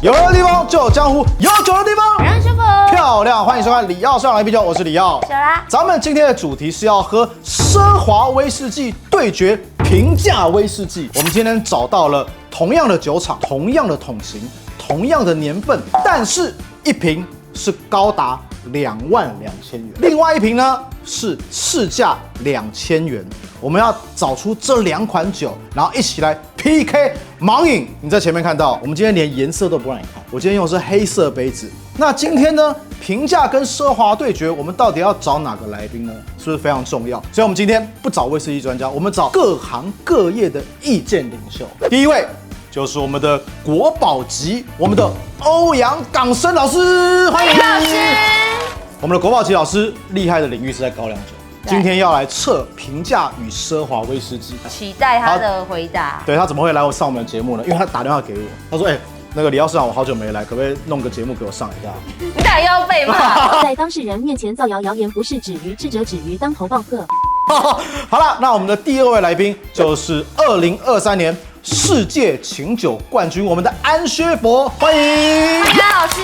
有人的地方就有江湖，有酒的地方让舒服。漂亮。欢迎收看李奥上来啤酒，我是李奥。小啦，咱们今天的主题是要喝奢华威士忌对决平价威士忌。我们今天找到了同样的酒厂、同样的桶型、同样的年份，但是一瓶是高达22000元，另外一瓶呢是市价2000元。我们要找出这2款酒，然后一起来 PK 盲饮。你在前面看到，我们今天连颜色都不让你看，我今天用的是黑色杯子。那今天呢，平价跟奢华对决，我们到底要找哪个来宾呢？是不是非常重要？所以我们今天不找威士忌专家，我们找各行各业的意见领袖。第一位就是我们的国宝级，我们的欧阳港生老师，欢迎老师。我们的国宝级老师厉害的领域是在高粱酒。今天要来测平价与奢华威士忌，期待他的回答。对他怎么会来上我们的节目呢？因为他打电话给我，他说：“那个李奥市长，我好久没来，可不可以弄个节目给我上一下？”你打又要被骂。在当事人面前造谣，谣言不是止于智者，止于当头棒喝。好了，那我们的第2位来宾就是2023年世界琴酒冠军，我们的安薛佛，欢迎。欢迎老师。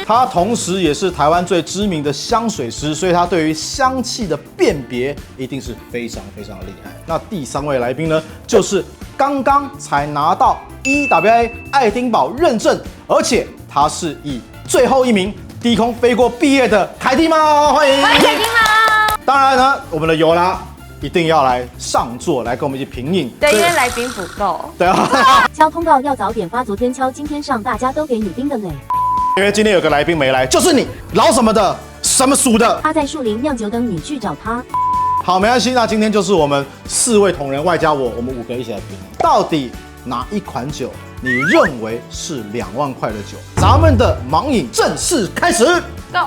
他同时也是台湾最知名的香水师，所以他对于香气的辨别一定是非常非常厉害。那第3位来宾呢，就是刚刚才拿到 EWA 爱丁堡认证，而且他是以最后一名低空飞过毕业的凯蒂猫，欢迎。欢迎凯蒂猫。当然呢，我们的尤拉一定要来上座，来跟我们一起品饮。对，因为来宾不够。对啊。敲通告要早点发，昨天敲，今天上，大家都给你冰的嘞。因为今天有个来宾没来，就是你，老什么的，什么属的？他在树林酿酒，等你去找他。好，没关系。那今天就是我们4位同仁外加我们5个一起来评，到底哪一款酒你认为是2万块的酒？咱们的盲饮正式开始。Go。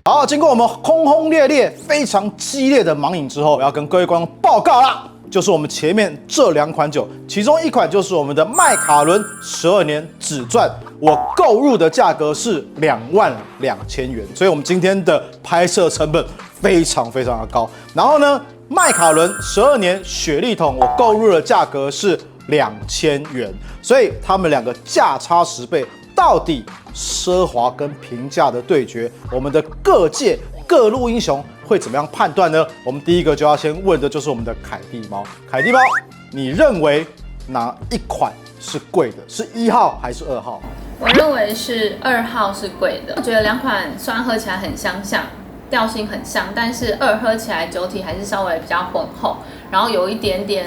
好，经过我们轰轰烈烈、非常激烈的盲饮之后，我要跟各位观众报告啦。就是我们前面这2款酒，其中一款就是我们的麦卡伦12年紫钻，我购入的价格是22000元，所以我们今天的拍摄成本非常非常的高。然后呢，麦卡伦12年雪莉桶，我购入的价格是2000元，所以他们2个价差10倍。到底奢华跟平价的对决，我们的各界各路英雄会怎么样判断呢？我们第一个就要先问的就是我们的凯蒂猫。凯蒂猫，你认为哪一款是贵的？是1号还是2号？我认为是2号是贵的。我觉得2款虽然喝起来很相像，调性很像，但是2喝起来酒体还是稍微比较浑厚，然后有一点点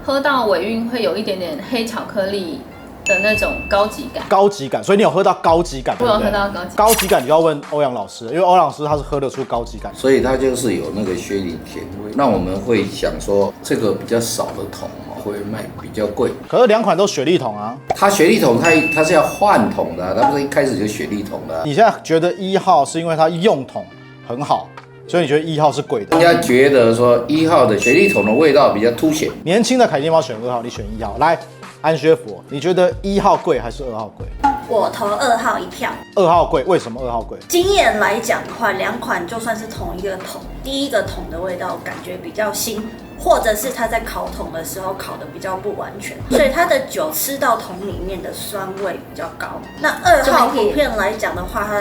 喝到尾韵会有一点点黑巧克力的那种高级感，高级感，所以你有喝到高级感，我有喝到高级感。高级感你就要问欧阳老师，因为欧阳老师他是喝得出高级感，所以它就是有那个雪莉甜味。那我们会想说，这个比较少的桶会卖比较贵。可是2款都雪莉桶啊，它雪莉桶它是要换桶的、啊，它不是一开始就雪莉桶的、啊。你现在觉得1号是因为它用桶很好，所以你觉得1号是贵的？人家觉得说1号的雪莉桶的味道比较凸显。年轻的凯蒂猫选2号，你选1号，来。安薛佛，你觉得1号贵还是2号贵？我投2号一票。2号贵，为什么2号贵？经验来讲的话，2款就算是同一个桶，第一个桶的味道感觉比较新，或者是它在烤桶的时候烤的比较不完全，所以它的酒吃到桶里面的酸味比较高。那2号普遍来讲的话，它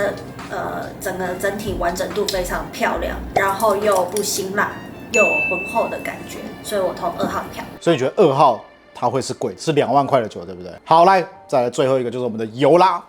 整体完整度非常漂亮，然后又不辛辣，又有浑厚的感觉，所以我投2号一票。所以你觉得2号？它会是贵，是2万块的酒，对不对？好，来，再来最后一个就是我们的尤拉，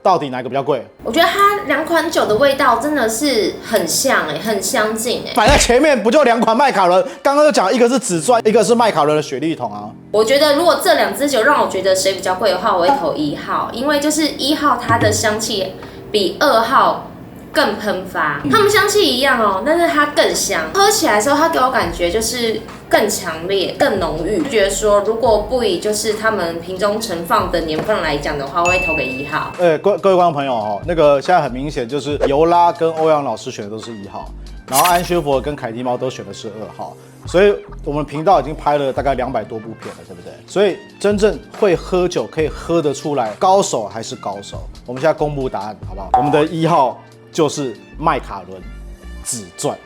到底哪个比较贵？我觉得它2款酒的味道真的是很像很相近摆在前面不就2款麦卡伦？刚刚就讲一个是紫钻，一个是麦卡伦的雪莉桶啊。我觉得如果这2支酒让我觉得谁比较贵的话，我会投1号，因为就是1号它的香气比2号更喷发，它们香气一样哦，但是它更香，喝起来的时候它给我感觉就是更强烈、更浓郁。就觉得说，如果不以就是他们瓶中盛放的年份来讲的话，我会投给1号。各位观众朋友哦，那个现在很明显就是尤拉跟欧阳老师选的都是1号，然后安薛佛跟凯蒂猫都选的是2号，所以我们频道已经拍了大概200多部片了，对不对？所以真正会喝酒可以喝得出来，高手还是高手。我们现在公布答案好不好？我们的1号就是麦卡伦紫钻。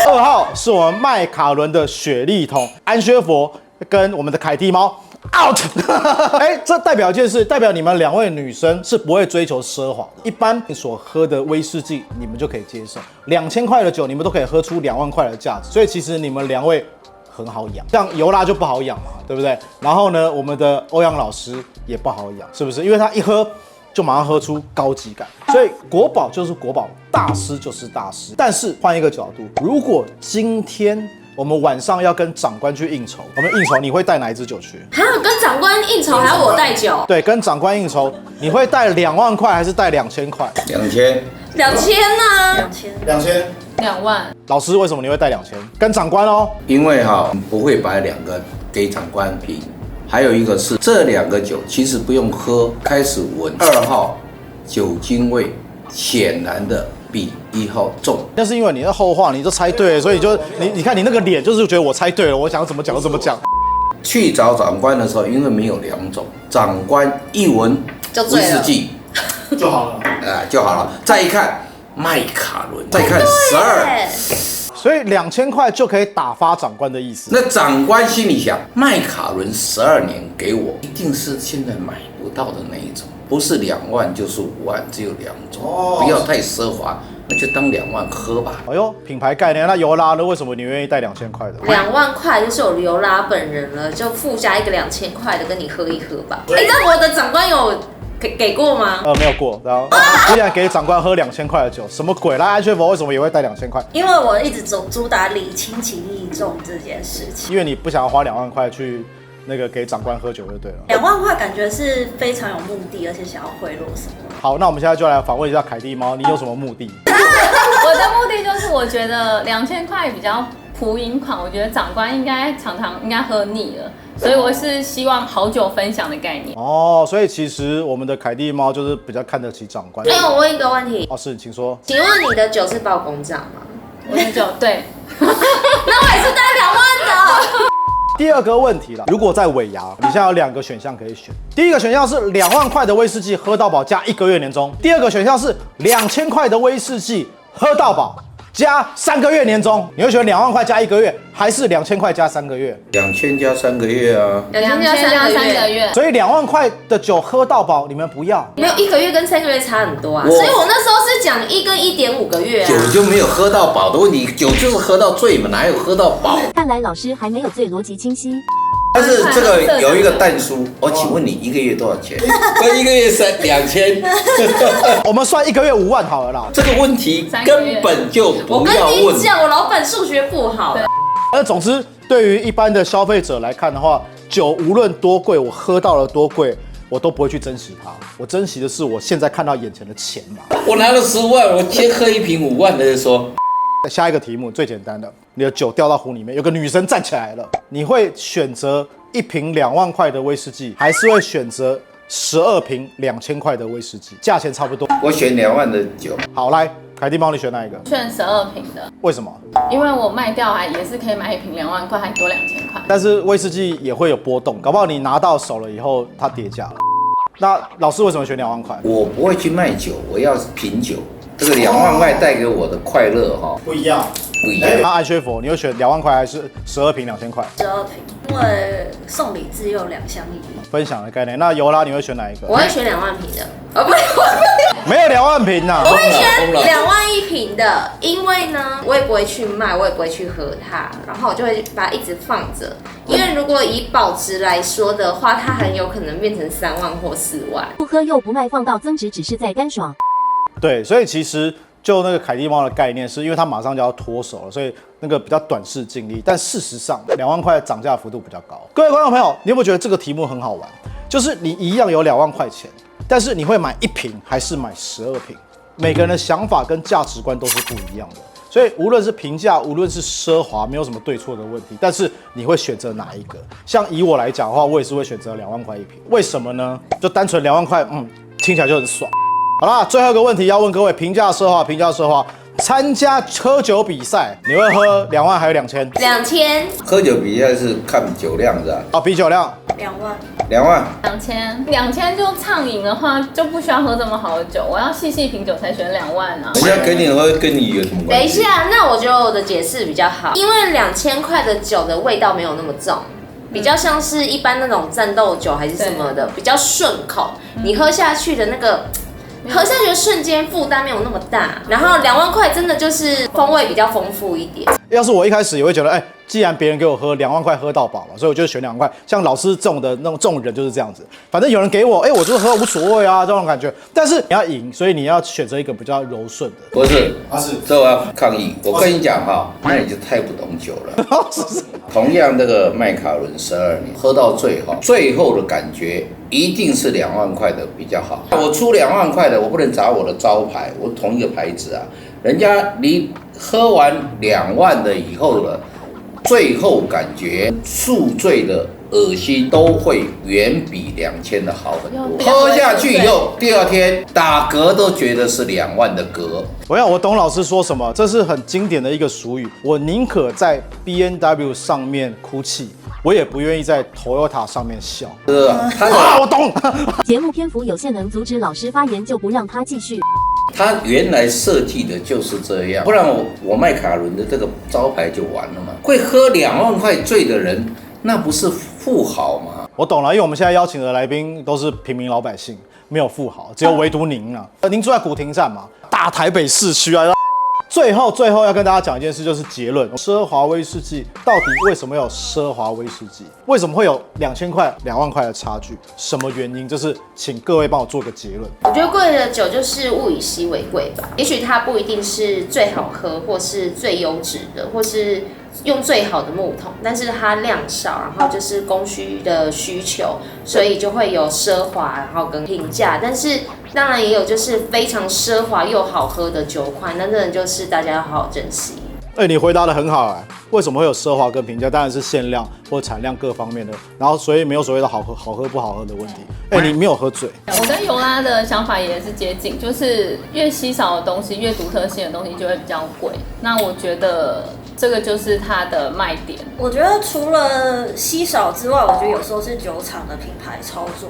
2号是我们麦卡伦的雪莉桶，安薛佛跟我们的凯蒂猫 out。哎，这代表一件事，代表你们2位女生是不会追求奢华的。一般你所喝的威士忌，你们就可以接受，2000块的酒，你们都可以喝出2万块的价值。所以其实你们2位很好养，像尤拉就不好养嘛，对不对？然后呢，我们的欧阳老师也不好养，是不是？因为他一喝就马上喝出高级感。所以国宝就是国宝，大师就是大师。但是换一个角度，如果今天我们晚上要跟长官去应酬，我们应酬你会带哪一支酒去？还有跟长官应酬，还要我带酒？对，跟长官应酬，你会带2万块还是带2000块2000， 2000呢2000 2万。老师，为什么你会带2000？跟长官哦。因为不会把2个给长官评，还有一个是这2个酒其实不用喝，开始闻2号酒精味显然的比1号重。那是因为你的后话你就猜对了，所以就你看你那个脸就是觉得我猜对了，我想怎么讲就怎么讲。去找长官的时候，因为没有2种，长官一闻威就醉了士忌就好了。就好了，再一看麦卡伦，再看12。所以2000块就可以打发长官的意思。那长官心里想，麦卡伦12年给我，一定是现在买不到的那一种，不是2万就是5万，只有2种，不要太奢华，那就当2万喝吧。哎呦，品牌概念，那尤拉呢？为什么你愿意带2000块的？2万块就是有刘拉本人了，就附加一个2000块的跟你喝一喝吧。哎，那我的长官有给过吗？没有过。然后既然给长官喝2000块的酒，什么鬼？那安全佛为什么也会带2000块？因为我一直主打礼轻情意重这件事情。因为你不想要花2万块去那个给长官喝酒就对了。 2万块感觉是非常有目的，而且想要贿赂什么。好，那我们现在就来访问一下凯蒂猫，你有什么目的？我的目的就是，我觉得2000块比较普饮款，我觉得长官应该常常喝腻了，所以我是希望好酒分享的概念。哦，所以其实我们的凯蒂猫就是比较看得起长官。哎，我问一个问题，哦，是，请说。请问你的酒是报公账吗？我的酒对，那我也是带2万的。第二个问题了，如果在尾牙，你现在有2个选项可以选。第一个选项是2万块的威士忌喝到饱加1个月年终，第二个选项是2000块的威士忌喝到饱加3个月年终。你会选2万块加1个月，还是2000块加3个月？2000加3个月啊。 2000 2000加加3 3个月。所以2万块的酒喝到饱，你们不要。没有1个月跟3个月差很多啊，所以我那时候是讲1跟1.5个月啊。酒就没有喝到饱的问题，酒就是喝到醉嘛，哪有喝到饱？看来老师还没有最逻辑清晰。但是这个有一个但书，我请问你1个月多少钱？跟1个月2000，我们算1个月5万好了啦。这个问题根本就我跟不要问。你讲，我老板数学不好。那总之，对于一般的消费者来看的话，酒无论多贵，我喝到了多贵，我都不会去珍惜它。我珍惜的是我现在看到眼前的钱嘛。我拿了10万，我先喝一瓶5万的再说。下一个题目最简单的，你的酒掉到湖里面，有个女生站起来了，你会选择1瓶2万块的威士忌，还是会选择12瓶2000块的威士忌？价钱差不多。我选2万的酒。好，来，凯蒂帮你选哪一个？选12瓶的，为什么？因为我卖掉也是可以买1瓶2万块，还多2000块。但是威士忌也会有波动，搞不好你拿到手了以后它跌价了。那老师为什么选2万块？我不会去卖酒，我要品酒。这个2万块带给我的快乐不一样。不一样。那安薛佛，你会选2万块还是12瓶2000块？ 12瓶，因为送礼自有2相宜。分享的概念。那尤拉你会选哪一个？我会选2万瓶的，不是，没有2万瓶呐、我会选2万1瓶的，因为呢，我也不会去卖，我也不会去喝它，然后我就会把它一直放着。因为如果以保值来说的话，它很有可能变成3万或4万。不喝又不卖，放到增值只是在干爽。对，所以其实就那个凯蒂猫的概念，是因为它马上就要脱手了，所以那个比较短视近利。但事实上，2万块涨价幅度比较高。各位观众朋友，你有没有觉得这个题目很好玩？就是你一样有2万块钱，但是你会买1瓶还是买12瓶？每个人的想法跟价值观都是不一样的。所以无论是平价，无论是奢华，没有什么对错的问题。但是你会选择哪一个？像以我来讲的话，我也是会选择2万块1瓶。为什么呢？就单纯2万块，听起来就很爽。好啦，最后一个问题要问各位：平价奢华，平价奢华，参加喝酒比赛，你会喝2万还是2000？2000。喝酒比赛是看酒量是吧？哦，比酒量。 2万。 2万。2000就畅饮的话，就不需要喝这么好的酒，我要细细品酒才选2万啊。人家给你喝，跟你有什么关系？等一下，那我觉得我的解释比较好，因为2000块的酒的味道没有那么重。比较像是一般那种战斗酒还是什么的，比较顺口，你喝下去的那个。喝下去的瞬间负担没有那么大，然后2万块真的就是风味比较丰富一点。要是我一开始也会觉得，既然别人给我喝2万块喝到饱嘛，所以我就选2万块。像老师这种的这种人就是这样子，反正有人给我，我就是喝无所谓啊，这种感觉。但是你要赢，所以你要选择一个比较柔顺的。不是，是这我要抗议。我跟你讲哈，那你就太不懂酒了。同样这个麦卡伦12年，喝到最后的感觉一定是2万块的比较好。我出2万块的，我不能砸我的招牌，我同一个牌子啊，人家你喝完2万的以后了。最后感觉宿醉的恶心都会远比2000的好很多。喝下去以后，第二天打嗝都觉得是2万的嗝。我懂老师说什么，这是很经典的一个俗语。我宁可在 BMW 上面哭泣，我也不愿意在 Toyota 上面笑。我懂。节目篇幅有限，能阻止老师发言就不让他继续。他原来设计的就是这样，不然我麦卡伦的这个招牌就完了嘛。会喝2万块醉的人，那不是富豪吗？我懂了，因为我们现在邀请的来宾都是平民老百姓，没有富豪，只有唯独您啊。您住在古亭站嘛，大台北市区啊。最后要跟大家讲一件事，就是结论：奢华威士忌到底为什么有奢华威士忌？为什么会有2000块、2万块的差距？什么原因？就是请各位帮我做个结论。我觉得贵的酒就是物以稀为贵吧，也许它不一定是最好喝，或是最优质的，或是用最好的木桶，但是它量少，然后就是供需的需求，所以就会有奢华，然后跟平价，但是当然也有就是非常奢华又好喝的酒款，那真的就是大家要好好珍惜。你回答得很好为什么会有奢华跟平价？当然是限量或产量各方面的，然后所以没有所谓的好喝不好喝的问题。你没有喝醉。我跟尤拉的想法也是接近，就是越稀少的东西、越独特性的东西就会比较贵。那我觉得这个就是它的卖点。我觉得除了稀少之外，我觉得有时候是酒厂的品牌操作。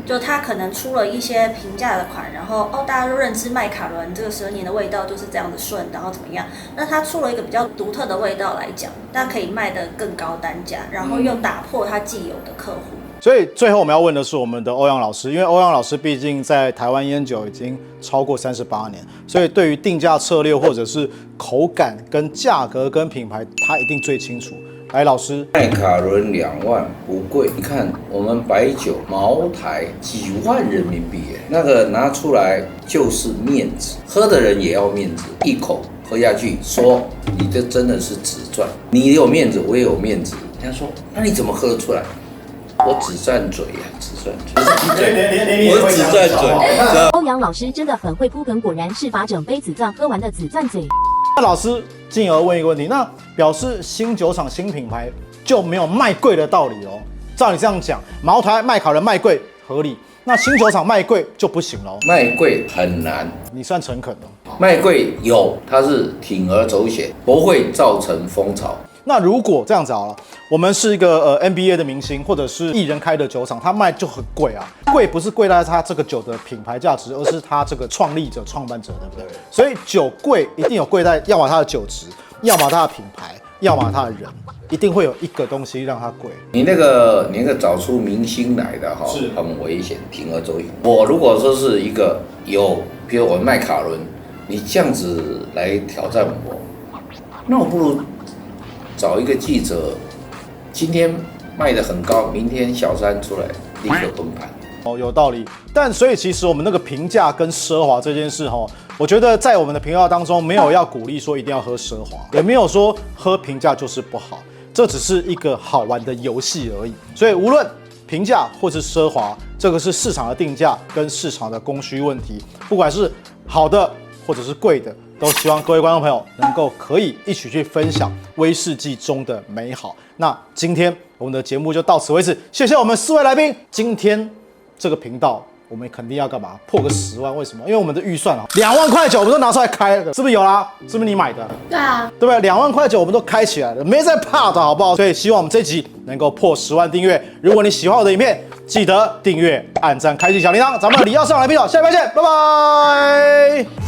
就它可能出了一些平价的款，然后大家都认知麦卡伦这个12年的味道就是这样的顺，然后怎么样？那它出了一个比较独特的味道来讲，那可以卖得更高单价，然后又打破它既有的客户。所以最后我们要问的是我们的欧阳老师，因为欧阳老师毕竟在台湾烟酒已经超过38年，所以对于定价策略或者是口感跟价格跟品牌，他一定最清楚。来，老师，麦卡伦2万不贵，你看我们白酒茅台几万人民币那个拿出来就是面子，喝的人也要面子，一口喝下去说你这真的是只赚，你有面子我也有面子。人家说那你怎么喝得出来？我只占嘴呀，只占嘴，我只占嘴。欧阳老师真的很会铺梗，果然是把整杯紫钻喝完的紫钻嘴。那老师进而问一个问题，那表示新酒厂新品牌就没有卖贵的道理哦。照你这样讲，茅台、麦卡伦卖贵合理，那新酒厂卖贵就不行喽？卖贵很难，你算诚恳哦。卖贵有，它是铤而走险，不会造成风潮。那如果这样子好了，我们是一个NBA 的明星，或者是艺人开的酒厂，它卖就很贵啊。贵不是贵在它这个酒的品牌价值，而是它这个创立者、创办者，对不对？所以酒贵一定有贵在，要么它的酒质，要么它的品牌，要么它的人，一定会有一个东西让它贵。你那个找出明星来的是很危险，铤而走险。我如果说是一个有，比如我麦卡伦，你这样子来挑战我，那我不如找一个记者，今天卖得很高，明天小三出来立刻崩盘。有道理。但所以其实我们那个平价跟奢华这件事我觉得在我们的频道当中没有要鼓励说一定要喝奢华，也没有说喝平价就是不好，这只是一个好玩的游戏而已。所以无论平价或是奢华，这个是市场的定价跟市场的供需问题，不管是好的或者是贵的，都希望各位观众朋友能够可以一起去分享威士忌中的美好。那今天我们的节目就到此为止，谢谢我们4位来宾。今天这个频道我们肯定要干嘛？破个10万？为什么？因为我们的预算2万块酒我们都拿出来开了，是不是有啦？是不是你买的？对啊，对不对？2万块酒我们都开起来了，没在怕的好不好？所以希望我们这集能够破10万订阅。如果你喜欢我的影片，记得订阅、按赞、开启小铃铛。咱们李耀上来宾了，下礼拜见，拜拜。